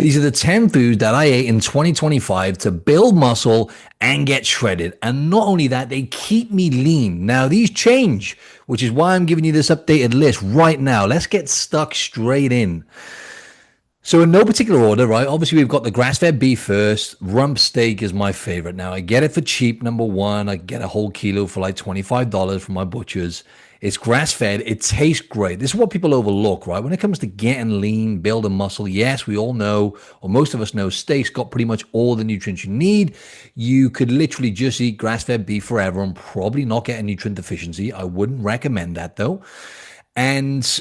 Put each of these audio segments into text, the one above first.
These are the 10 foods that I ate in 2025 to build muscle and get shredded. And not only that, they keep me lean. Now, these change, which is why I'm giving you this updated list right now. Let's get stuck straight in. So in no particular order, right? Obviously, we've got the grass-fed beef first. Rump steak is my favorite. Now, I get it for cheap, number one. I get a whole kilo for like $25 from my butchers. It's grass-fed. It tastes great. This is what people overlook, right? When it comes to getting lean, building muscle, yes, we all know, or most of us know, steak's got pretty much all the nutrients you need. You could literally just eat grass-fed beef forever and probably not get a nutrient deficiency. I wouldn't recommend that, though. And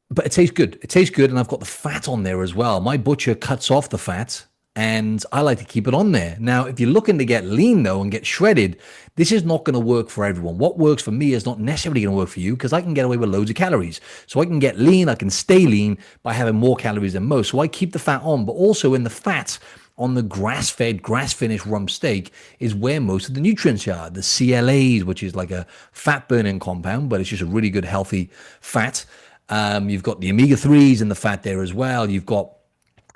but it tastes good. It tastes good, and I've got the fat on there as well. My butcher cuts off the fat, and I like to keep it on there. Now, if you're looking to get lean though and get shredded, this is not going to work for everyone. What works for me is not necessarily going to work for you because I can get away with loads of calories. So I can get lean, I can stay lean by having more calories than most. So I keep the fat on, but also in the fat on the grass-fed, grass-finished rump steak is where most of the nutrients are. The CLAs, which is like a fat-burning compound, but it's just a really good, healthy fat. You've got the omega-3s and the fat there as well. You've got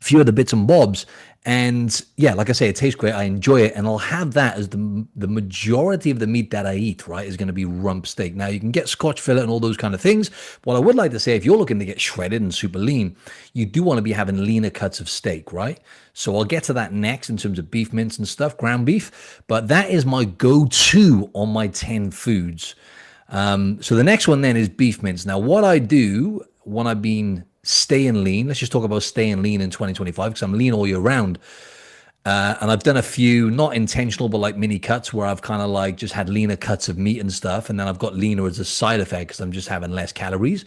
a few other bits and bobs. And yeah, like I say, it tastes great. I enjoy it. And I'll have that as the majority of the meat that I eat, right, is going to be rump steak. Now, you can get Scotch fillet and all those kind of things. What I would like to say, if you're looking to get shredded and super lean, you do want to be having leaner cuts of steak, right? So I'll get to that next in terms of beef mince and stuff, ground beef. But that is my go-to on my 10 foods. So the next one then is beef mince. Now, what I do when I've been staying lean, let's just talk about staying lean in 2025 because I'm lean all year round. And I've done a few, not intentional, but like mini cuts where I've kind of like just had leaner cuts of meat and stuff. And then I've got leaner as a side effect because I'm just having less calories.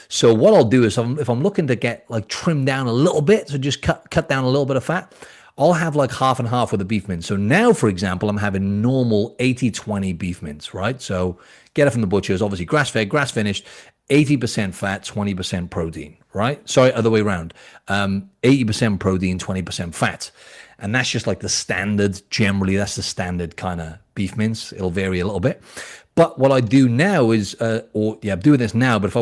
So what I'll do is if I'm looking to get like trimmed down a little bit, so just cut down a little bit of fat, I'll have like half and half with the beef mince. So now, for example, I'm having normal 80-20 beef mince, right? So get it from the butchers, obviously grass-fed, grass-finished, 80% fat, 20% protein, right? Sorry, other way around. 80% protein, 20% fat. And that's just like the standard, generally, that's the standard kind of beef mince. It'll vary a little bit. But what I do now is, I'm doing this now, but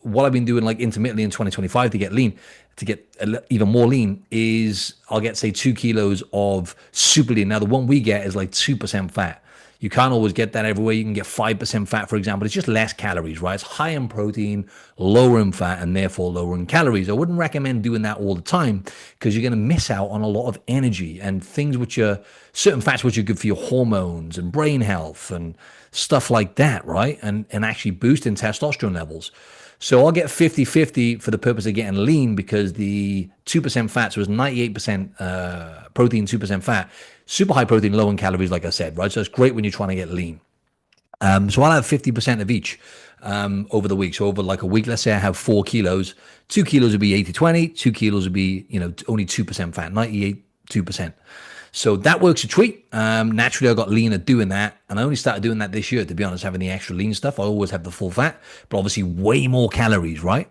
what I've been doing like intermittently in 2025 to get lean, to get even more lean, is I'll get, say, 2 kilos of super lean. Now, the one we get is like 2% fat. You can't always get that everywhere. You can get 5% fat, for example. It's just less calories, right? It's high in protein, lower in fat, and therefore lower in calories. I wouldn't recommend doing that all the time because you're going to miss out on a lot of energy and things which are certain fats which are good for your hormones and brain health and stuff like that, right? And actually boosting testosterone levels. So I'll get 50-50 for the purpose of getting lean because the 2% fats was 98% protein, 2% fat. Super high protein, low in calories, like I said, right? So it's great when you're trying to get lean. So I'll have 50% of each over the week. So over like a week, let's say I have 4 kilos. 2 kilos would be 80-20. 2 kilos would be, only 2% fat, 98%. So that works a treat. Naturally, I got leaner doing that. And I only started doing that this year, to be honest, having the extra lean stuff. I always have the full fat, but obviously way more calories, right?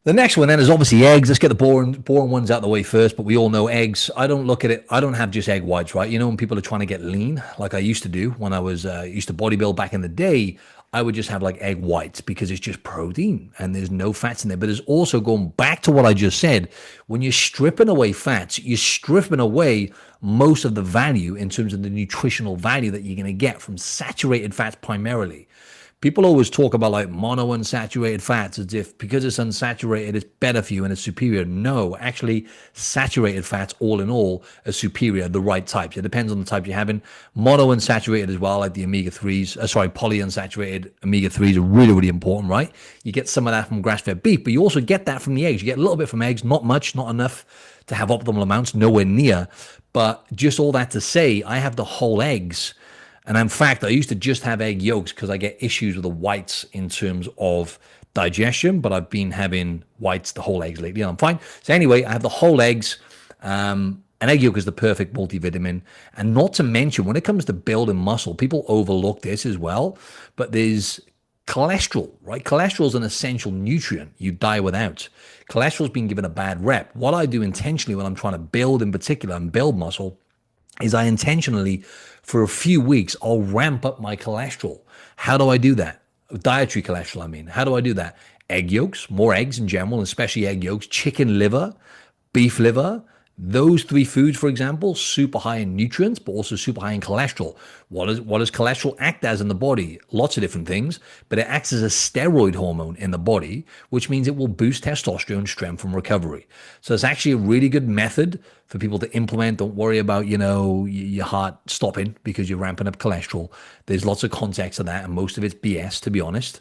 The next one then is obviously eggs. Let's get the boring ones out of the way first, but we all know eggs. I don't look at it. I don't have just egg whites, right? When people are trying to get lean, like I used to do when I was used to bodybuild back in the day, I would just have like egg whites because it's just protein and there's no fats in there. But there's also, going back to what I just said, when you're stripping away fats, you're stripping away most of the value in terms of the nutritional value that you're going to get from saturated fats primarily. People always talk about like monounsaturated fats as if because it's unsaturated, it's better for you and it's superior. No, actually, saturated fats, all in all, are superior, the right types. It depends on the type you're having. Monounsaturated as well, like the omega-3s, polyunsaturated omega-3s are really, really important, right? You get some of that from grass-fed beef, but you also get that from the eggs. You get a little bit from eggs, not much, not enough to have optimal amounts, nowhere near. But just all that to say, I have the whole eggs. And in fact, I used to just have egg yolks because I get issues with the whites in terms of digestion, but I've been having whites, the whole eggs lately, and I'm fine. So anyway, I have the whole eggs. An egg yolk is the perfect multivitamin. And not to mention, when it comes to building muscle, people overlook this as well, but there's cholesterol, right? Cholesterol is an essential nutrient you die without. Cholesterol's been given a bad rep. What I do intentionally when I'm trying to build in particular and build muscle is I intentionally, for a few weeks, I'll ramp up my cholesterol. How do I do that? Dietary cholesterol, I mean. How do I do that? Egg yolks, more eggs in general, especially egg yolks, chicken liver, beef liver. Those three foods, for example, super high in nutrients, but also super high in cholesterol. What does cholesterol act as in the body? Lots of different things, but it acts as a steroid hormone in the body, which means it will boost testosterone strength and recovery. So it's actually a really good method for people to implement. Don't worry about, your heart stopping because you're ramping up cholesterol. There's lots of context to that, and most of it's BS, to be honest.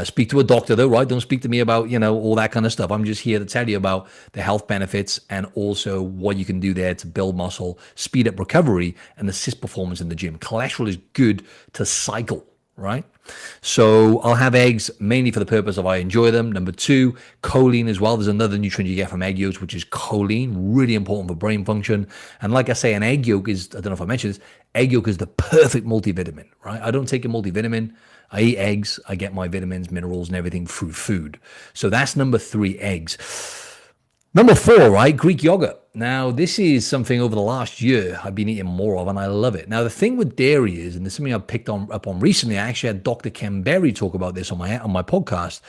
Speak to a doctor, though, right? Don't speak to me about, all that kind of stuff. I'm just here to tell you about the health benefits and also what you can do there to build muscle, speed up recovery, and assist performance in the gym. Cholesterol is good to cycle, right? So I'll have eggs mainly for the purpose of I enjoy them. Number two, choline as well. There's another nutrient you get from egg yolks, which is choline, really important for brain function. And like I say, an egg yolk is, I don't know if I mentioned this, egg yolk is the perfect multivitamin, right? I don't take a multivitamin. I eat eggs. I get my vitamins, minerals, and everything through food. So that's number three, eggs. Number four, right? Greek yogurt. Now, this is something over the last year I've been eating more of, and I love it. Now, the thing with dairy is, and this is something I've picked up on recently. I actually had Dr. Ken Berry talk about this on my podcast.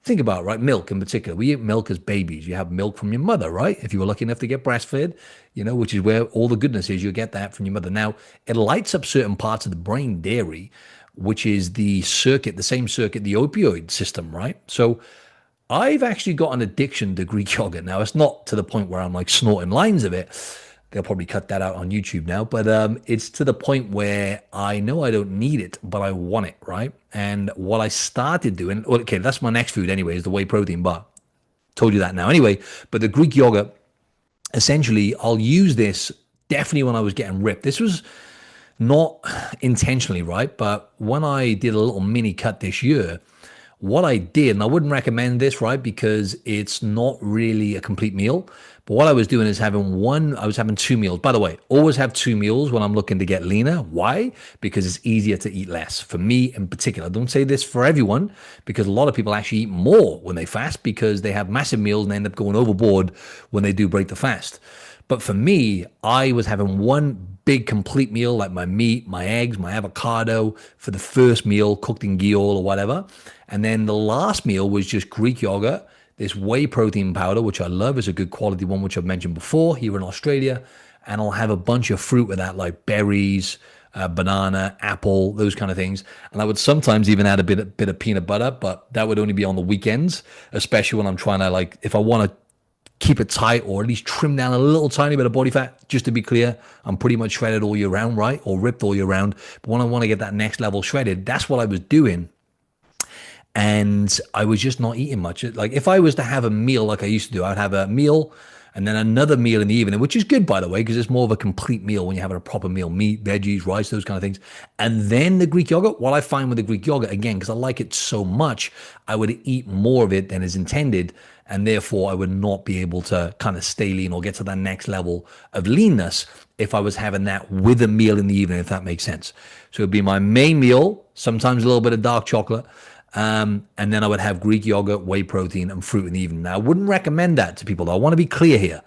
Think about it, right? Milk in particular. We eat milk as babies. You have milk from your mother, right? If you were lucky enough to get breastfed, which is where all the goodness is. You get that from your mother. Now, it lights up certain parts of the brain, dairy, which is the same circuit, the opioid system, right? So I've actually got an addiction to Greek yogurt. Now, it's not to the point where I'm like snorting lines of it. They'll probably cut that out on YouTube now, but it's to the point where I know I don't need it, but I want it, right? And what I started doing, okay, that's my next food anyway, is the whey protein bar. Told you that now. Anyway, but the Greek yogurt, essentially, I'll use this definitely when I was getting ripped. This was not intentionally, right? But when I did a little mini cut this year, what I did, and I wouldn't recommend this, right, because it's not really a complete meal. But what I was doing is I was having two meals. By the way, always have two meals when I'm looking to get leaner. Why? Because it's easier to eat less. For me in particular, I don't say this for everyone, because a lot of people actually eat more when they fast because they have massive meals and they end up going overboard when they do break the fast. But for me, I was having one big complete meal, like my meat, my eggs, my avocado for the first meal, cooked in ghee oil or whatever. And then the last meal was just Greek yogurt, this whey protein powder, which I love, is a good quality one, which I've mentioned before here in Australia. And I'll have a bunch of fruit with that, like berries, banana, apple, those kind of things. And I would sometimes even add a bit of peanut butter, but that would only be on the weekends, especially when I'm trying to, if I want to keep it tight or at least trim down a little tiny bit of body fat. Just to be clear, I'm pretty much shredded all year round, right? Or ripped all year round. But when I want to get that next level shredded, that's what I was doing. And I was just not eating much. Like if I was to have a meal like I used to do, I'd have a meal and then another meal in the evening, which is good, by the way, because it's more of a complete meal when you're having a proper meal, meat, veggies, rice, those kind of things. And then the Greek yogurt, what I find with the Greek yogurt, again, because I like it so much, I would eat more of it than is intended. And therefore, I would not be able to kind of stay lean or get to that next level of leanness if I was having that with a meal in the evening, if that makes sense. So it'd be my main meal, sometimes a little bit of dark chocolate, and then I would have Greek yogurt, whey protein, and fruit in the evening. Now, I wouldn't recommend that to people, though. I want to be clear here.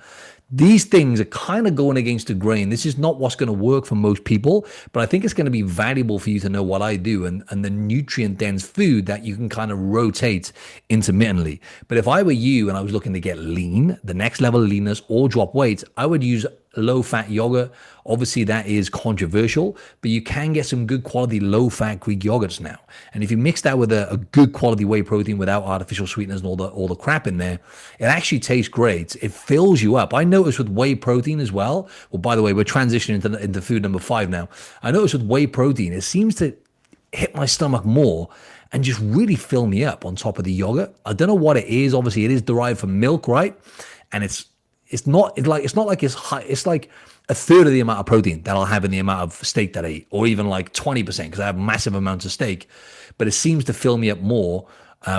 These things are kind of going against the grain. This is not what's going to work for most people, but I think it's going to be valuable for you to know what I do and the nutrient-dense food that you can kind of rotate intermittently. But if I were you and I was looking to get lean, the next level of leanness or drop weight, I would use low-fat yogurt. Obviously, that is controversial, but you can get some good quality low-fat Greek yogurts now. And if you mix that with a good quality whey protein without artificial sweeteners and all the crap in there, it actually tastes great. It fills you up. I noticed with whey protein as well. Well, by the way, we're transitioning into food number 5 now. I noticed with whey protein, it seems to hit my stomach more and just really fill me up on top of the yogurt. I don't know what it is. Obviously, it is derived from milk, right? And it's not like it's high. It's like a third of the amount of protein that I'll have in the amount of steak that I eat, or even like 20% because I have massive amounts of steak. But it seems to fill me up more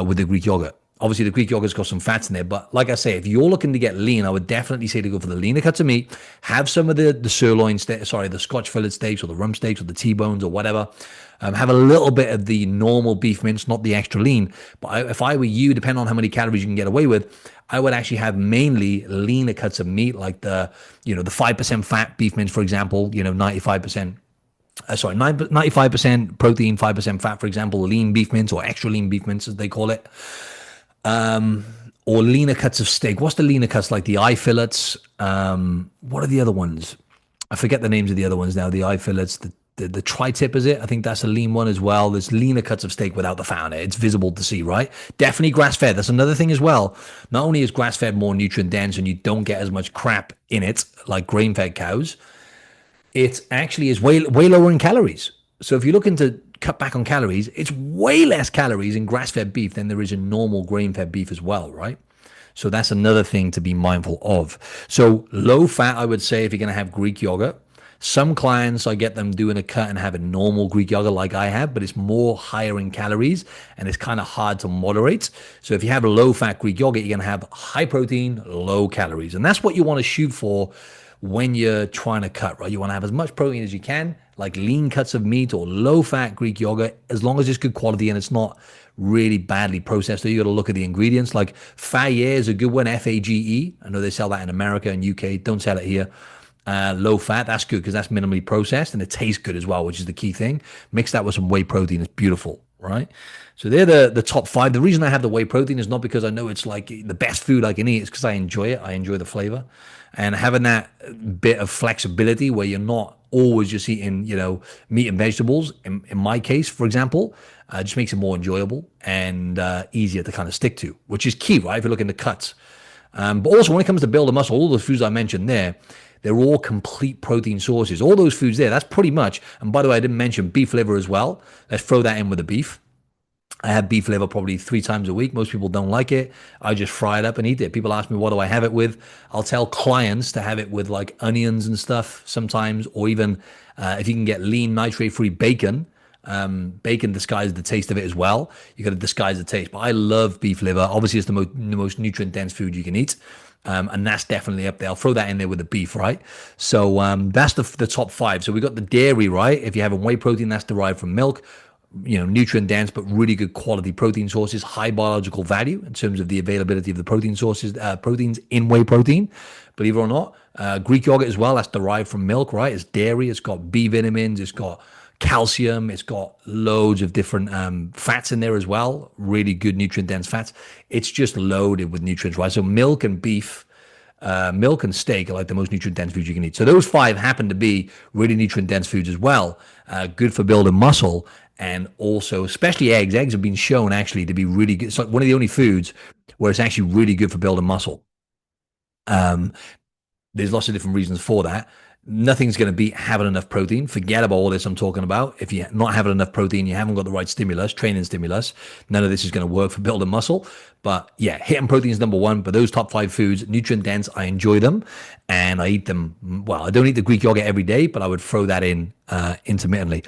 with the Greek yogurt. Obviously, the Greek yogurt's got some fats in there, but like I say, if you're looking to get lean, I would definitely say to go for the leaner cuts of meat. Have some of the sirloin steak, the Scotch fillet steaks or the rump steaks or the T-bones or whatever. Have a little bit of the normal beef mince, not the extra lean. But if I were you, depending on how many calories you can get away with, I would actually have mainly leaner cuts of meat, like the 5% fat beef mince, for example, 95%. 95% protein, 5% fat, for example, lean beef mince or extra lean beef mince, as they call it. or leaner cuts of steak. What's the leaner cuts like? The eye fillets. What are the other ones? I forget the names of the other ones now. The eye fillets, the tri-tip is it? I think that's a lean one as well. There's leaner cuts of steak without the fat on it. It's visible to see, right? Definitely grass fed. That's another thing as well. Not only is grass fed more nutrient dense and you don't get as much crap in it like grain fed cows, it actually is way lower in calories. So if you're looking to cut back on calories, it's way less calories in grass fed beef than there is in normal grain fed beef as well, right? So that's another thing to be mindful of. So low fat, I would say, if you're going to have Greek yogurt. Some clients, I get them doing a cut and having normal Greek yogurt like I have, but it's more higher in calories and it's kind of hard to moderate. So if you have a low fat Greek yogurt, you're going to have high protein, low calories. And that's what you want to shoot for when you're trying to cut, right? You want to have as much protein as you can, like lean cuts of meat or low fat Greek yogurt, as long as it's good quality and it's not really badly processed. So you got to look at the ingredients. Like Fage is a good one, Fage. I know they sell that in America and UK. Don't sell it here. Low fat, that's good because that's minimally processed and it tastes good as well, which is the key thing. Mix that with some whey protein, it's beautiful, right? So they're the top five. The reason I have the whey protein is not because I know it's like the best food I can eat. It's because I enjoy it. I enjoy the flavor. And having that bit of flexibility where you're not always just eating, meat and vegetables, in my case, for example, just makes it more enjoyable and easier to kind of stick to, which is key, right? If you're looking to cuts. But also when it comes to build a muscle, all those foods I mentioned there, they're all complete protein sources. All those foods there, that's pretty much. And by the way, I didn't mention beef liver as well. Let's throw that in with the beef. I have beef liver probably 3 times a week. Most people don't like it. I just fry it up and eat it. People ask me, what do I have it with? I'll tell clients to have it with like onions and stuff sometimes, or even if you can get lean nitrate-free bacon. Bacon disguises the taste of it as well. You got to disguise the taste. But I love beef liver. Obviously, it's the most nutrient-dense food you can eat. And that's definitely up there. I'll throw that in there with the beef, right? So that's the top five. So we got the dairy, right? If you're having whey protein, that's derived from milk. Nutrient dense, but really good quality protein sources, high biological value in terms of the availability of the protein sources, proteins in whey protein, believe it or not. Greek yogurt as well, that's derived from milk, right? It's dairy, it's got B vitamins, it's got calcium, it's got loads of different fats in there as well, really good nutrient dense fats. It's just loaded with nutrients, right? So milk and beef, milk and steak are like the most nutrient dense foods you can eat. So those five happen to be really nutrient dense foods as well, good for building muscle. And also, especially eggs. Eggs have been shown actually to be really good. It's like one of the only foods where it's actually really good for building muscle. Um, there's lots of different reasons for that. Nothing's going to beat having enough protein. Forget about all this I'm talking about. If you're not having enough protein, you haven't got the right stimulus, training stimulus, none of this is going to work for building muscle. But yeah, hitting protein is number one. But those top five foods, nutrient dense, I enjoy them and I eat them. Well, I don't eat the Greek yogurt every day, but I would throw that in intermittently.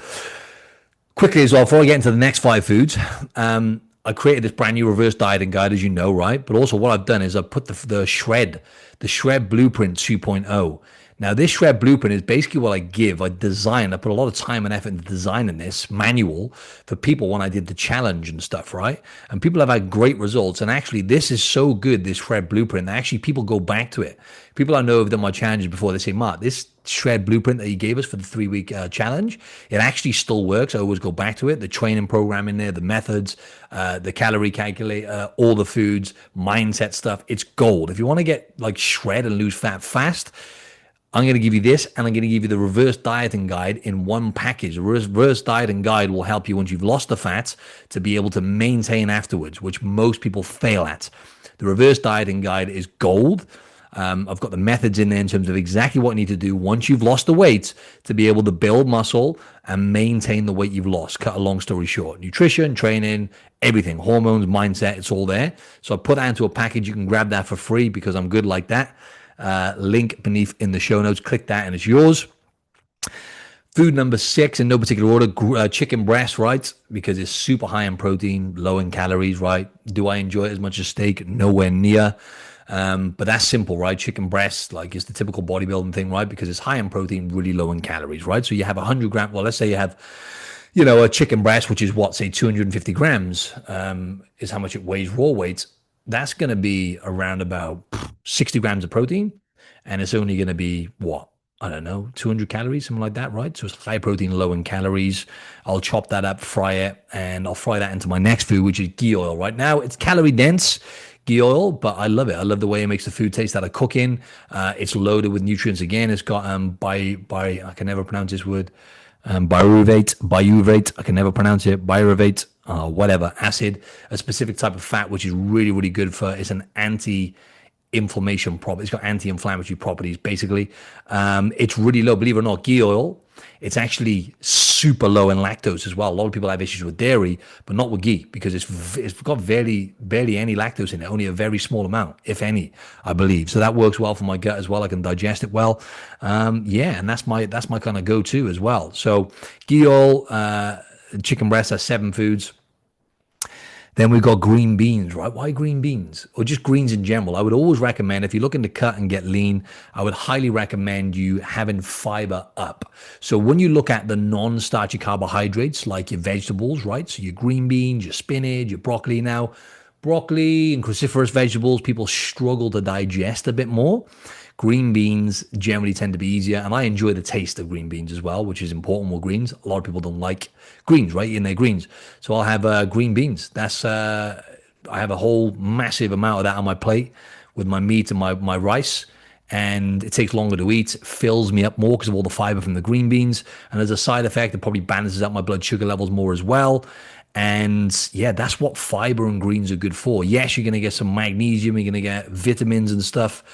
Quickly as well, before I get into the next five foods, I created this brand new reverse dieting guide, as you know, right? But also what I've done is I've put the Shred Blueprint 2.0. Now, this Shred Blueprint is basically what I give. I put a lot of time and effort into designing this manual for people when I did the challenge and stuff, right? And people have had great results. And actually, this is so good, this Shred Blueprint, that actually people go back to it. People I know have done my challenges before, they say, Mark, this Shred Blueprint that you gave us for the 3-week challenge, it actually still works. I always go back to it. The training program in there, the methods, the calorie calculator, all the foods, mindset stuff. It's gold. If you want to get like shred and lose fat fast, I'm going to give you this, and I'm going to give you the reverse dieting guide in one package. The reverse dieting guide will help you once you've lost the fat to be able to maintain afterwards, which most people fail at. The reverse dieting guide is gold. I've got the methods in there in terms of exactly what you need to do once you've lost the weight to be able to build muscle and maintain the weight you've lost. Cut a long story short. Nutrition, training, everything, hormones, mindset, it's all there. So I put that into a package. You can grab that for free because I'm good like that. Link beneath in the show notes. Click that and it's yours. Food number 6 in no particular order, chicken breast, right? Because it's super high in protein, low in calories, right? Do I enjoy it as much as steak? Nowhere near. But that's simple, right? Chicken breast, like, is the typical bodybuilding thing, right? Because it's high in protein, really low in calories, right? So you have 100 grams. Well, let's say you have, a chicken breast, which is what, say 250 grams, is how much it weighs raw weight. That's going to be around about 60 grams of protein. And it's only going to be what? I don't know, 200 calories, something like that, right? So it's high protein, low in calories. I'll chop that up, fry it, and I'll fry that into my next food, which is ghee oil. Right now, it's calorie dense ghee oil, but I love it. I love the way it makes the food taste that I cook in. It's loaded with nutrients. Again, it's got by I can never pronounce this word. Biuvate. I can never pronounce it. Biurate, whatever acid, a specific type of fat, which is really, really good for. It's an anti-inflammation property. It's got anti-inflammatory properties. Basically, it's really low. Believe it or not, ghee oil. It's actually super low in lactose as well. A lot of people have issues with dairy, but not with ghee because it's got barely any lactose in it. Only a very small amount, if any, I believe. So that works well for my gut as well. I can digest it well. Yeah, and that's my kind of go-to as well. So ghee oil, chicken breast are 7 foods. Then we've got green beans, right? Why green beans? Or just greens in general. I would always recommend, if you're looking to cut and get lean, I would highly recommend you having fiber up. So when you look at the non-starchy carbohydrates, like your vegetables, right? So your green beans, your spinach, your broccoli now. Broccoli and cruciferous vegetables, people struggle to digest a bit more. Green beans generally tend to be easier, and I enjoy the taste of green beans as well, which is important with greens. A lot of people don't like greens, right? In their greens, so I'll have green beans. I have a whole massive amount of that on my plate with my meat and my rice, and it takes longer to eat. It fills me up more because of all the fiber from the green beans, and as a side effect, it probably balances out my blood sugar levels more as well. And yeah, that's what fiber and greens are good for. Yes, you're going to get some magnesium, you're going to get vitamins and stuff,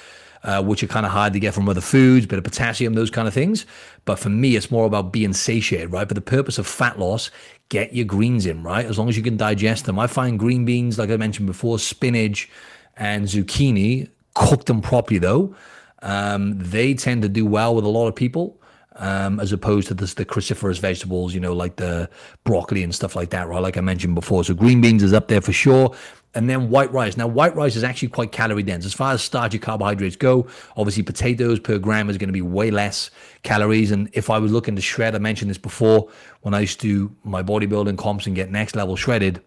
which are kind of hard to get from other foods, bit of potassium, those kind of things. But for me, it's more about being satiated, right? For the purpose of fat loss, get your greens in, right? As long as you can digest them. I find green beans, like I mentioned before, spinach and zucchini, cook them properly though. They tend to do well with a lot of people. As opposed to the cruciferous vegetables, like the broccoli and stuff like that, right? Like I mentioned before. So green beans is up there for sure. And then white rice. Now, white rice is actually quite calorie dense. As far as starchy carbohydrates go, obviously potatoes per gram is going to be way less calories. And if I was looking to shred, I mentioned this before, when I used to do my bodybuilding comps and get next level shredded,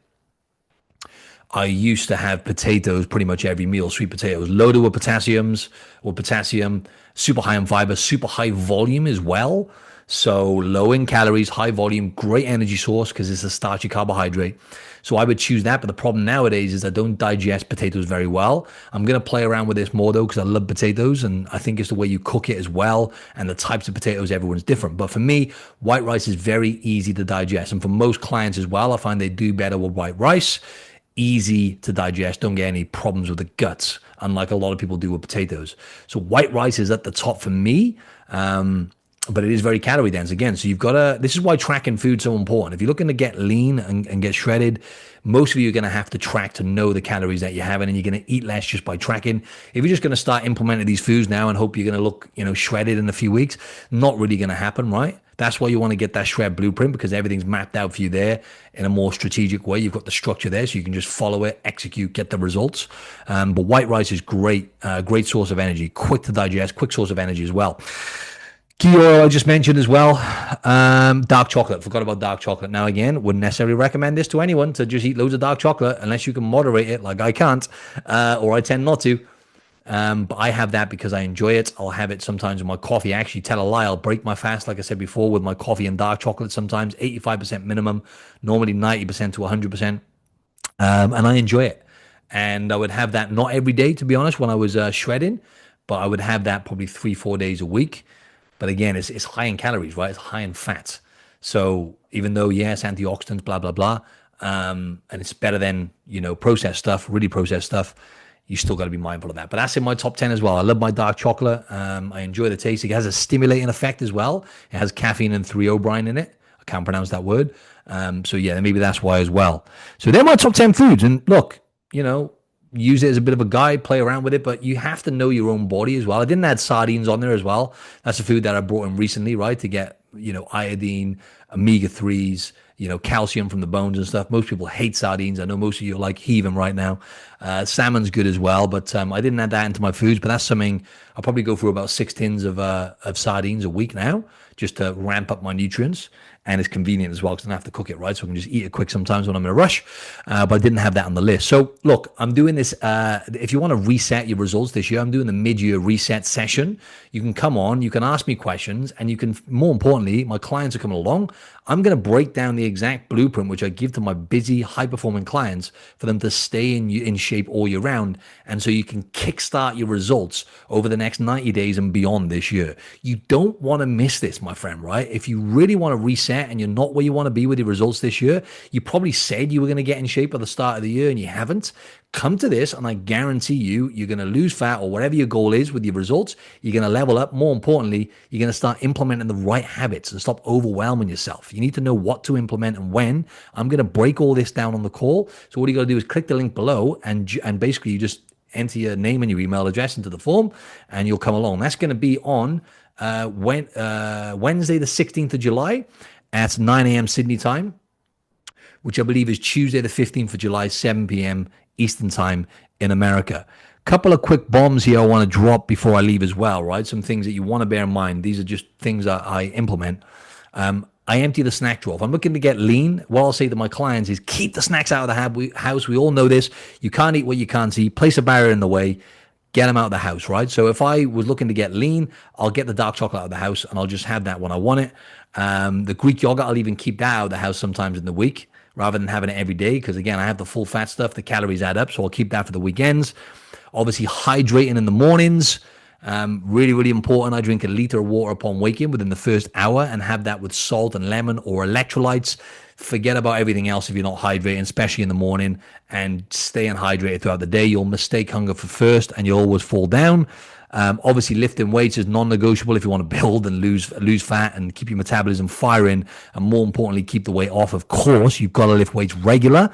I used to have potatoes pretty much every meal, sweet potatoes, loaded with potassium, super high in fiber, super high volume as well. So low in calories, high volume, great energy source because it's a starchy carbohydrate. So I would choose that. But the problem nowadays is I don't digest potatoes very well. I'm going to play around with this more though because I love potatoes and I think it's the way you cook it as well. And the types of potatoes, everyone's different. But for me, white rice is very easy to digest. And for most clients as well, I find they do better with white rice. Easy to digest, don't get any problems with the guts, unlike a lot of people do with potatoes. So white rice is at the top for me, but it is very calorie dense again. So you've got to, this is why tracking food is so important. If you're looking to get lean and get shredded, most of you are going to have to track to know the calories that you're having, and you're going to eat less just by tracking. If you're just going to start implementing these foods now and hope you're going to look, shredded in a few weeks, not really going to happen, right? That's why you want to get that shred blueprint because everything's mapped out for you there in a more strategic way. You've got the structure there, so you can just follow it, execute, get the results. But white rice is great, great source of energy, quick to digest, quick source of energy as well. Ghee oil I just mentioned as well. Dark chocolate. Forgot about dark chocolate. Now again, wouldn't necessarily recommend this to anyone to just eat loads of dark chocolate unless you can moderate it, like I can't, or I tend not to. But I have that because I enjoy it. I'll have it sometimes with my coffee. I actually tell a lie. I'll break my fast, like I said before, with my coffee and dark chocolate sometimes, 85% minimum, normally 90% to 100%. And I enjoy it. And I would have that not every day, to be honest, when I was shredding, but I would have that probably 3-4 days a week. But again, it's high in calories, right? It's high in fat. So even though, yes, antioxidants, blah, blah, blah, and it's better than, processed stuff, really processed stuff, you still got to be mindful of that. But that's in my top 10 as well. I love my dark chocolate. I enjoy the taste. It has a stimulating effect as well. It has caffeine and 3-O-brine in it. I can't pronounce that word. So yeah, maybe that's why as well. So they're my top 10 foods. And look, use it as a bit of a guide, play around with it, but you have to know your own body as well. I didn't add sardines on there as well. That's a food that I brought in recently, right? To get, iodine, omega-3s, calcium from the bones and stuff. Most people hate sardines. I know most of you are like heaving right now. Salmon's good as well, but I didn't add that into my foods, but that's something I'll probably go through about 6 tins of sardines a week now, just to ramp up my nutrients. And it's convenient as well because I don't have to cook it, right? So I can just eat it quick sometimes when I'm in a rush. But I didn't have that on the list. So look, I'm doing this. If you want to reset your results this year, I'm doing the mid-year reset session. You can come on, you can ask me questions, and you can, more importantly, my clients are coming along. I'm going to break down the exact blueprint which I give to my busy, high-performing clients for them to stay in shape all year round, and so you can kickstart your results over the next 90 days and beyond this year. You don't want to miss this, my friend, right? If you really want to reset and you're not where you want to be with your results this year, you probably said you were going to get in shape at the start of the year and you haven't. Come to this and I guarantee you're going to lose fat or whatever your goal is with your results. You're going to level up. More importantly, you're going to start implementing the right habits and stop overwhelming yourself. You need to know what to implement and when. I'm going to break all this down on the call. So what you got to do is click the link below and basically you just enter your name and your email address into the form and you'll come along. That's going to be on Wednesday, the 16th of July at 9 a.m. Sydney time, which I believe is Tuesday, the 15th of July, 7 p.m. Eastern time in America. Couple of quick bombs here I want to drop before I leave as well, right? Some things that you want to bear in mind. These are just things that I implement. I empty the snack drawer. If I'm looking to get lean, what I'll say to my clients is keep the snacks out of the house. We all know this. You can't eat what you can't see. Place a barrier in the way. Get them out of the house, right? So if I was looking to get lean, I'll get the dark chocolate out of the house and I'll just have that when I want it. The Greek yogurt, I'll even keep that out of the house sometimes in the week rather than having it every day because, again, I have the full fat stuff. The calories add up, so I'll keep that for the weekends. Obviously, hydrating in the mornings. Really, really important. I drink a liter of water upon waking within the first hour and have that with salt and lemon or electrolytes. Forget about everything else if you're not hydrating, especially in the morning, and staying hydrated throughout the day. You'll mistake hunger for thirst and you'll always fall down. Obviously, lifting weights is non-negotiable if you want to build and lose fat and keep your metabolism firing, and more importantly, keep the weight off. Of course, you've got to lift weights regular.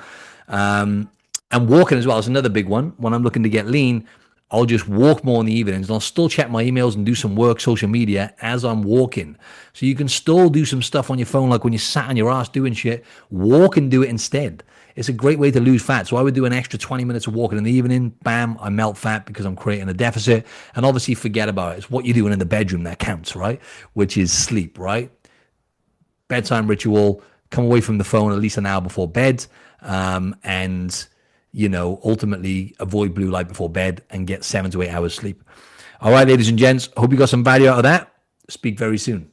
And walking as well is another big one. When I'm looking to get lean, I'll just walk more in the evenings and I'll still check my emails and do some work, social media as I'm walking. So you can still do some stuff on your phone, like when you're sat on your ass doing shit, walk and do it instead. It's a great way to lose fat. So I would do an extra 20 minutes of walking in the evening. Bam, I melt fat because I'm creating a deficit. And obviously forget about it. It's what you're doing in the bedroom that counts, right? Which is sleep, right? Bedtime ritual, come away from the phone at least an hour before bed. And ultimately avoid blue light before bed and get 7 to 8 hours sleep. All right, ladies and gents, hope you got some value out of that. Speak very soon.